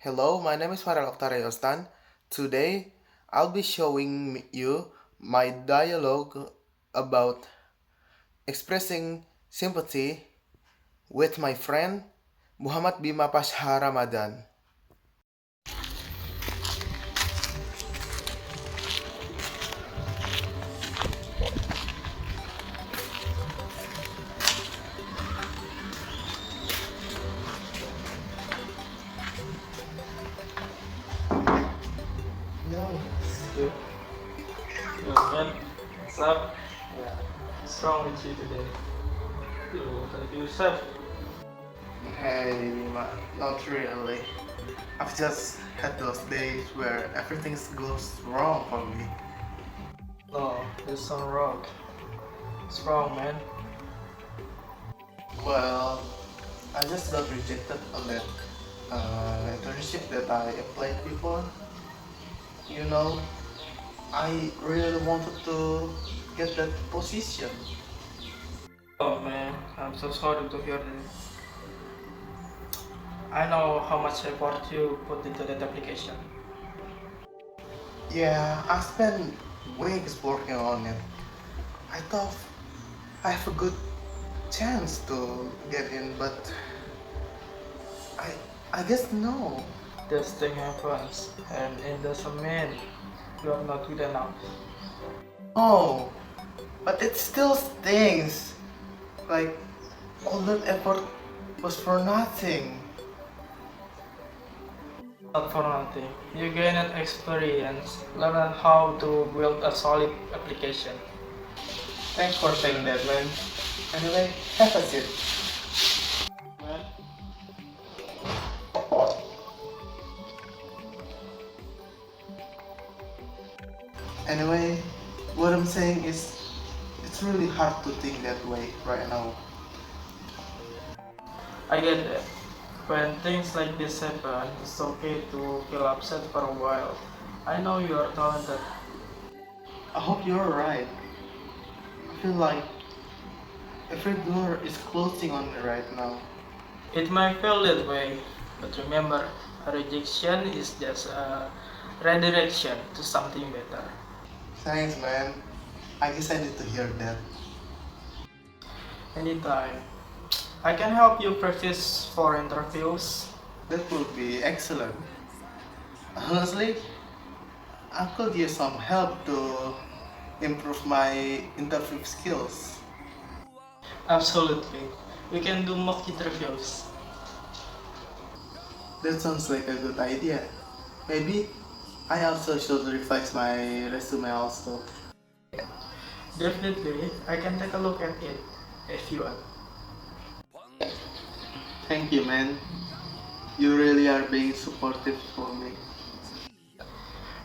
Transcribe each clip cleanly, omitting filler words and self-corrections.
Hello, my name is Farell Okthara Yostan. Today, I'll be showing you my dialogue about expressing sympathy with my friend Muhammad Bima Pasha Ramadan. No, good. Good, man. What's up? Yeah. What's wrong with you today? You help yourself. Hey, Bima, not really. I've just had those days where everything goes wrong for me. No, there's some wrong. What's wrong, man? Well, I just got rejected on that internship that I applied before. You know, I really wanted to get that position. Oh, man. I'm so sorry to hear this. I know how much effort you put into that application. Yeah, I spent weeks working on it. I thought I have a good chance to get in, but I I guess no. This thing happens, and it doesn't mean you are not good enough. Oh, but it still stings. Like all that effort was for nothing. Not for nothing. You gain an experience, learn how to build a solid application. Thanks for saying that, man. Anyway, have a seat. Man, Anyway, what I'm saying is, it's really hard to think that way right now. I get that. When things like this happen, it's okay to feel upset for a while. I know you are talented. I hope you're right. I feel like every door is closing on me right now. It might feel that way, but remember, a rejection is just a redirection to something better. Thanks, man. I guess I need to hear that. Anytime. I can help you practice for interviews. That would be excellent. Honestly, I could use some help to improve my interview skills. Absolutely. We can do mock interviews. That sounds like a good idea. Maybe I also should revise my resume also. Definitely, I can take a look at it if you want. Thank you, man. You really are being supportive for me.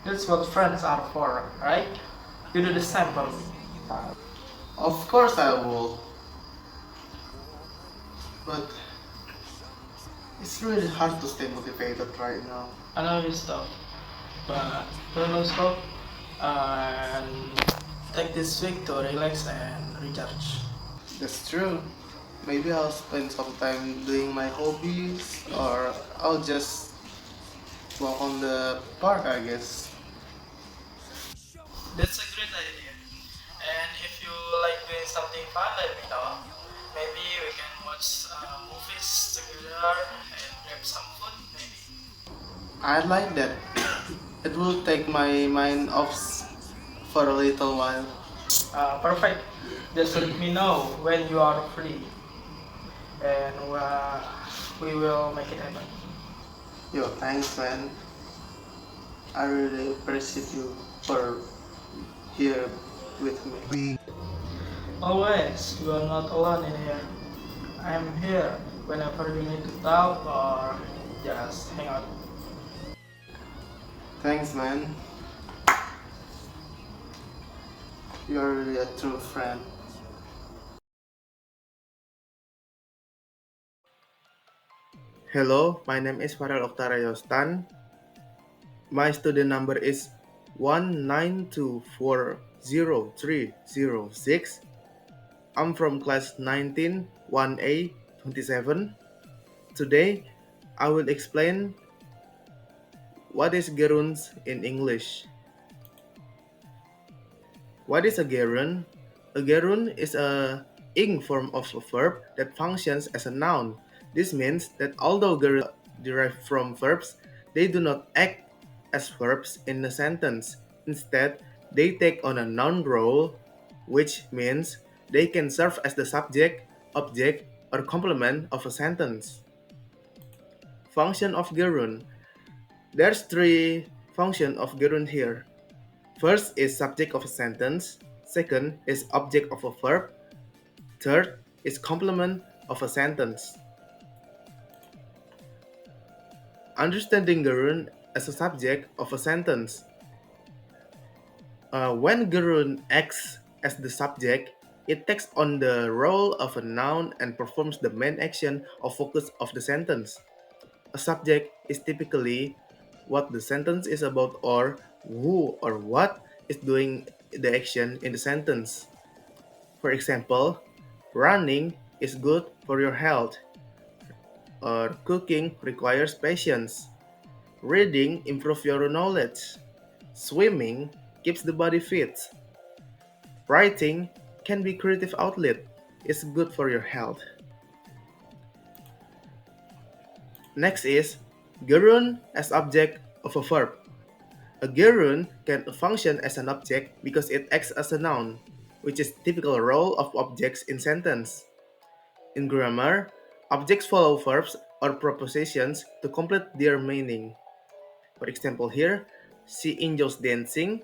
That's what friends are for, right? You do the same for me. Of course I will, but it's really hard to stay motivated right now. I know it's tough, but don't lose hope and take this week to relax and recharge. That's true. Maybe I'll spend some time doing my hobbies, or I'll just walk on the park, I guess. That's a great idea. And if you like doing something fun, let me know. Maybe we can watch movies together and grab some food, maybe. I like that. It will take my mind off for a little while. Perfect. Just let me know when you are free, and we will make it happen. Yo, thanks, man. I really appreciate you for here with me. Always, you are not alone in here. I am here whenever you need to talk or just hang out. Thanks, man. You're really a true friend. Hello, my name is Farell Okthara Yostan. My student number is 192403006. I'm from class 19 1A 27. Today, I will explain What is gerunds in English? What is a gerund? A gerund is a ing form of a verb that functions as a noun. This means that although gerunds derive from verbs, they do not act as verbs in a sentence. Instead, they take on a noun role, which means they can serve as the subject, object, or complement of a sentence. Function of gerund. There's three functions of gerund here. First is subject of a sentence, second is object of a verb, third is complement of a sentence. Understanding gerund as a subject of a sentence. When gerund acts as the subject, it takes on the role of a noun and performs the main action or focus of the sentence. A subject is typically what the sentence is about or who or what is doing the action in the sentence. For example, running is good for your health, or cooking requires patience. Reading improves your knowledge. Swimming keeps the body fit. Writing can be creative outlet. It's good for your health. Next is gerund as object of a verb. A gerund can function as an object because it acts as a noun, which is typical role of objects in sentence. In grammar, objects follow verbs or prepositions to complete their meaning. For example, here, she enjoys dancing.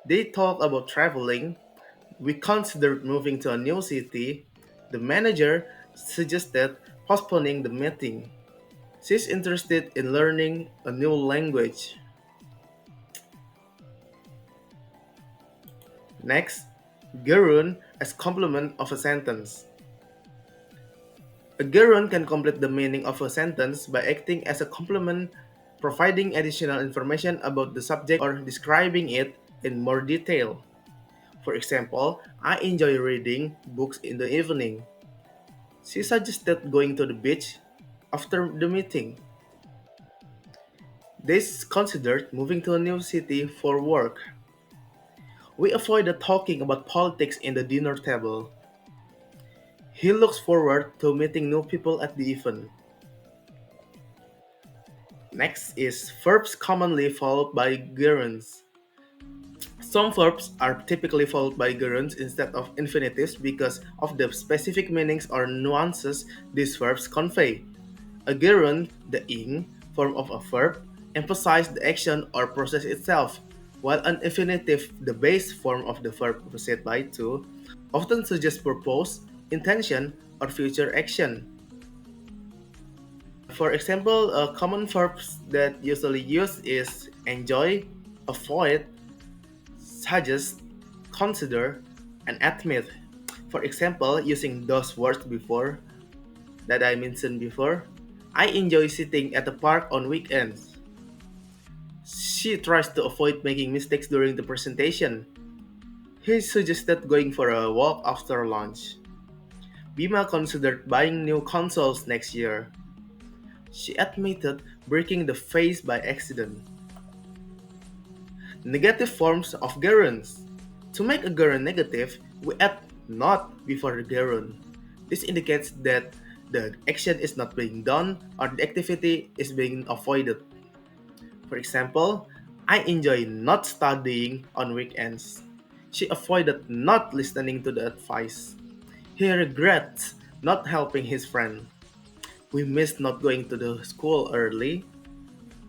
They talk about traveling. We considered moving to a new city. The manager suggested postponing the meeting. She's interested in learning a new language. Next, gerund as complement of a sentence. A gerund can complete the meaning of a sentence by acting as a complement, providing additional information about the subject or describing it in more detail. For example, I enjoy reading books in the evening. She suggested going to the beach after the meeting. This considered moving to a new city for work. We avoided talking about politics in the dinner table. He looks forward to meeting new people at the event. Next is verbs commonly followed by gerunds. Some verbs are typically followed by gerunds instead of infinitives because of the specific meanings or nuances these verbs convey. A gerund, the ing form of a verb, emphasizes the action or process itself, while an infinitive, the base form of the verb preceded by to, often suggests purpose, intention, or future action. For example, common verbs that usually used is enjoy, avoid, suggest, consider, and admit. For example, using those words before that I mentioned before, I enjoy sitting at the park on weekends. She tries to avoid making mistakes during the presentation. He suggested going for a walk after lunch. Bima considered buying new consoles next year. She admitted breaking the vase by accident. Negative forms of gerunds. To make a gerund negative, we add not before the gerund. This indicates that the action is not being done or the activity is being avoided. For example, I enjoy not studying on weekends. She avoided not listening to the advice. He regrets not helping his friend. We missed not going to the school early.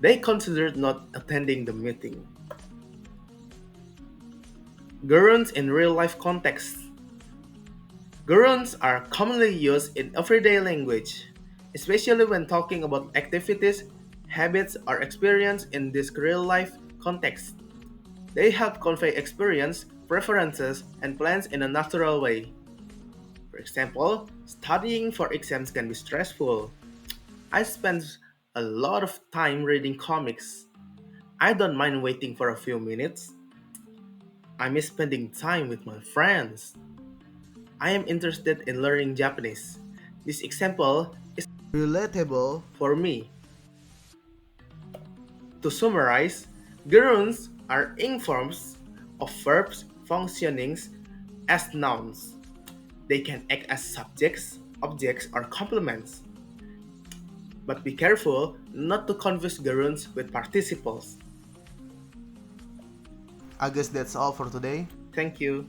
They considered not attending the meeting. Gerunds in real life contexts. Gerunds are commonly used in everyday language, especially when talking about activities, habits, or experience in this real life context. They help convey experience, preferences, and plans in a natural way. For example, studying for exams can be stressful. I spend a lot of time reading comics. I don't mind waiting for a few minutes. I miss spending time with my friends. I am interested in learning Japanese. This example is relatable for me. To summarize, gerunds are ing forms of verbs functioning as nouns. They can act as subjects, objects, or complements. But be careful not to confuse gerunds with participles. I guess that's all for today. Thank you.